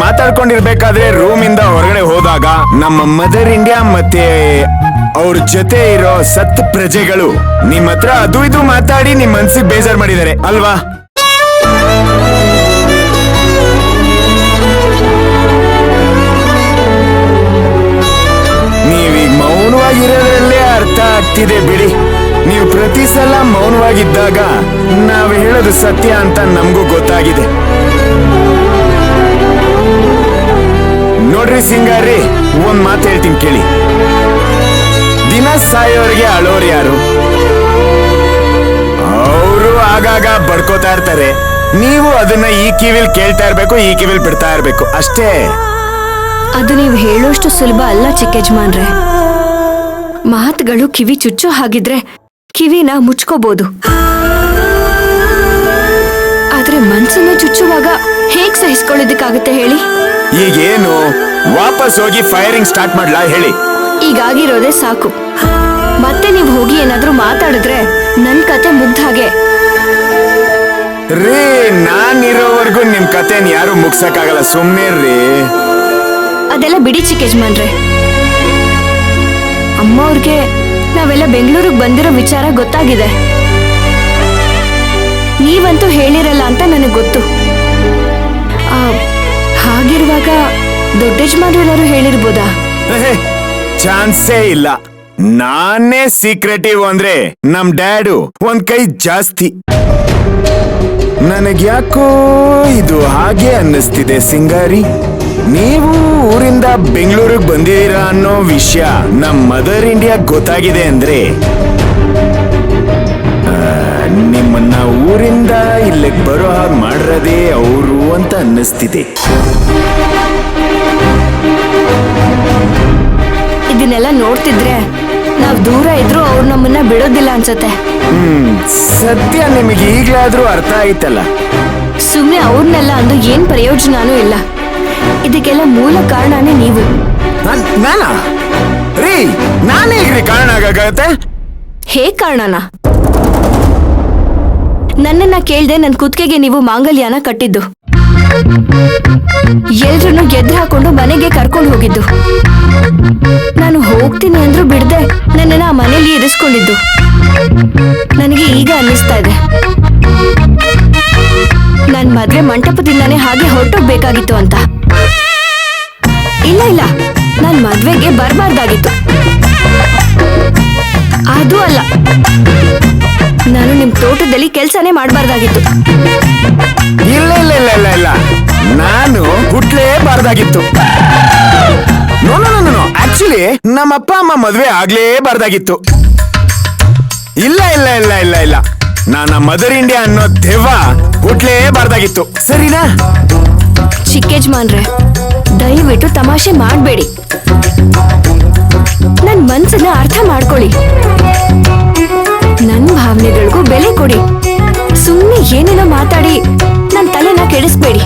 ಮಾತಾಡ್ಕೊಂಡಿರ್ಬೇಕಾದ್ರೆ room ಇಂದ ಹೊರಗಡೆ ಹೋದಾಗ ನಮ್ಮ ಮದರ್ ಇಂಡಿಯಾ ಮತ್ತೆ ಅವ್ರ ಜೊತೆ ಇರೋ ಸತ್ ಪ್ರಜೆಗಳು ನಿಮ್ ಹತ್ರ ಅದು ಇದು ಮಾತಾಡಿ ನಿಮ್ ಮನ್ಸಿಗೆ ಬೇಜಾರ್ ಮಾಡಿದ್ದಾರೆ ಅಲ್ವಾ? ನೀವೀಗ ಮೌನವಾಗಿರೋದ್ರಲ್ಲೇ ಅರ್ಥ ಆಗ್ತಿದೆ ಬಿಡಿ. ನೀವು ಪ್ರತಿ ಸಲ ಮೌನವಾಗಿದ್ದಾಗ ನಾವ್ ಹೇಳೋದು ಸತ್ಯ ಅಂತ ನಮಗೂ ಗೊತ್ತಾಗಿದೆ. ನೋಡ್ರಿ ಸಿಂಗಾರಿ, ಒಂದ್ ಮಾತು ಹೇಳ್ತೀನಿ ಕೇಳಿ. ದಿನ ಸಾಯೋರಿಗೆ ಅಳೋರು ಯಾರು? ಅವರು ಆಗಾಗ ಬಡ್ಕೋತಾ ಇರ್ತಾರೆ. ನೀವು ಅದನ್ನ ಈ ಕಿವಿಲ್ ಕೇಳ್ತಾ ಇರ್ಬೇಕು, ಈ ಕಿವಿಲ್ ಬಿಡ್ತಾ ಇರ್ಬೇಕು ಅಷ್ಟೇ. ಅದು ನೀವು ಹೇಳೋಷ್ಟು ಸುಲಭ ಅಲ್ಲ ಚಿಕ್ಕಜ್ಮಾನ್ರೆ. ಮಾತುಗಳು ಕಿವಿ ಚುಚ್ಚೋ ಹಾಗಿದ್ರೆ ಕಿವಿನ ಮುಚ್ಕೋಬಹುದು. ಆದ್ರೆ ಮನ್ಸನ್ನ ಚುಚ್ಚುವಾಗ ಹೇಗ್ ಸಹಿಸ್ಕೊಳ್ಳೋದಕ್ಕಾಗುತ್ತೆ ಹೇಳಿ? ಈಗೇನು ವಾಪಸ್ ಹೋಗಿ ಫೈರಿಂಗ್ ಸ್ಟಾರ್ಟ್ ಮಾಡ್ಲಾ ಹೇಳಿ? ಈಗಾಗಿರೋದೇ ಸಾಕು. ಮತ್ತೆ ನೀವು ಹೋಗಿ ಏನಾದ್ರೂ ಮಾತಾಡಿದ್ರೆ ನನ್ ಕತೆ ಮುಗ್ದ ಹಾಗೆ. ರೀ, ನಾನಿರೋವರೆಗೂ ನಿಮ್ ಕತೆನ್ ಯಾರು ಮುಗ್ಸಕ್ಕಾಗಲ್ಲ, ಸುಮ್ನೆ ರೀ. ಅದೆಲ್ಲ ಬಿಡಿ ಚಿಕ್ಕಜ್ಮಾನ್ರೆ. ಅಮ್ಮ ಅವ್ರಿಗೆ ನಾವೆಲ್ಲ ಬೆಂಗಳೂರಿಗೆ ಬಂದಿರೋ ವಿಚಾರ ಗೊತ್ತಾಗಿದೆ. ನೀವಂತೂ ಹೇಳಿರಲ್ಲ ಅಂತ ನನಗೆ ಗೊತ್ತು. ಹಾಗಿರುವಾಗ ದೊಡ್ಡಜ್ಮಾನ್ರೆಲ್ಲರೂ ಹೇಳಿರ್ಬೋದಾ? ಚಾನ್ಸೇ ಇಲ್ಲ. ನಾನೇ ಸೀಕ್ರೆಟಿವ್ ಅಂದ್ರೆ ನಮ್ ಡ್ಯಾಡು ಒಂದ್ ಕೈ ಜಾಸ್ತಿ. ನನಗ್ಯಾಕೋ ಇದು ಹಾಗೆ ಅನ್ನಿಸ್ತಿದೆ ಸಿಂಗಾರಿ. ನೀವು ಊರಿಂದ ಬೆಂಗಳೂರಿಗೆ ಬಂದಿದ್ದೀರಾ ಅನ್ನೋ ವಿಷಯ ನಮ್ ಮದರ್ ಇಂಡಿಯಾ ಗೊತ್ತಾಗಿದೆ ಅಂದ್ರೆ ನಿಮ್ಮನ್ನ ಊರಿಂದ ಇಲ್ಲಿಗೆ ಬರೋ ಹಾಗೆ ಮಾಡಿರೋದೇ ಅವರು ಅಂತ ಅನ್ನಿಸ್ತಿದೆ. ಇದನ್ನೆಲ್ಲ ನೋಡ್ತಿದ್ರೆ ನಾವ್ ದೂರ ಇದ್ರು ಅವ್ರು ನಮ್ಮನ್ನ ಬಿಡೋದಿಲ್ಲ ಅನ್ಸತ್ತೆ. ಸತ್ಯ ನಿಮಗೆ ಈಗ್ಲಾದ್ರೂ ಅರ್ಥ ಆಯ್ತಲ್ಲ. ಸುಮ್ನೆ ಅವ್ರನ್ನೆಲ್ಲ ಅಂದು ಏನ್ ಪ್ರಯೋಜನನೂ ಇಲ್ಲ. ಇದಕ್ಕೆಲ್ಲ ಮೂಲ ಕಾರಣನೇ ನೀವು. ನಾನಾ ರೀ? ನಾನೇ ಹೇಗ್ರಿ ಕಾರಣ ಆಗತ್ತೆ? ಹೇಗ್ ಕಾರಣನಾ? ನನ್ನನ್ನ ಕೇಳ್ದೆ ನನ್ ಕುತ್ತಿಗೆಗೆ ನೀವು ಮಾಂಗಲ್ಯನ ಕಟ್ಟಿದ್ದು, ಎಲ್ರನ್ನು ಗೆದ್ದು ಹಾಕೊಂಡು ಮನೆಗೆ ಕರ್ಕೊಂಡು ಹೋಗಿದ್ದು, ನಾನು ಹೋಗ್ತೀನಿ ಅಂದ್ರೂ ಬಿಡದೆ ನನ್ನನ್ನ ಆ ಮನೇಲಿ ಇರಿಸ್ಕೊಂಡಿದ್ದು. ನನಗೆ ಈಗ ಅನ್ನಿಸ್ತಾ ಇದೆ ನನ್ ಮದ್ವೆ ಮಂಟಪದಿಂದಾನೇ ಹಾಗೆ ಹೊರಟೋಗ್ಬೇಕಾಗಿತ್ತು ಅಂತ. ಇಲ್ಲ ಇಲ್ಲ, ನಾನ್ ಮದ್ವೆಗೆ ಬರ್ಬಾರ್ದಾಗಿತ್ತು. ಅದು ಅಲ್ಲ, ನಾನು ನಿಮ್ ತೋಟದಲ್ಲಿ ಕೆಲ್ಸನೇ ಮಾಡ್ಬಾರ್ದಾಗಿತ್ತು. ಇಲ್ಲ ಇಲ್ಲ ಇಲ್ಲ ಇಲ್ಲ ಇಲ್ಲ, ನಾನು ಹುಟ್ಲೇಬಾರ್ದಾಗಿತ್ತು. No no no no, actually ನಮ್ಮ ಅಪ್ಪ ಅಮ್ಮ ಮದ್ವೆ ಆಗ್ಲೇಬಾರ್ದಾಗಿತ್ತು. ಇಲ್ಲ ಇಲ್ಲ ಇಲ್ಲ ಇಲ್ಲ ಇಲ್ಲ, ನನ್ನ ಮದರ್ ಇಂಡಿಯಾ ಅನ್ನೋ ದೆವ್ವ ಹುಟ್ಲೇಬಾರ್ದಾಗಿತ್ತು. ಸರಿನಾ? ಚಿಕ್ಕಜ್ಮಾನ್ರೆ, ದಯವಿಟ್ಟು ತಮಾಷೆ ಮಾಡ್ಬೇಡಿ. ನನ್ ಮನ್ಸನ್ನ ಅರ್ಥ ಮಾಡ್ಕೊಳ್ಳಿ. ನನ್ ಭಾವನೆಗಳಿಗೂ ಬೆಲೆ ಕೊಡಿ. ಸುಮ್ಮನೆ ಏನೇನೋ ಮಾತಾಡಿ ನನ್ ತಲೆನ ಕೆಡಿಸ್ಬೇಡಿ.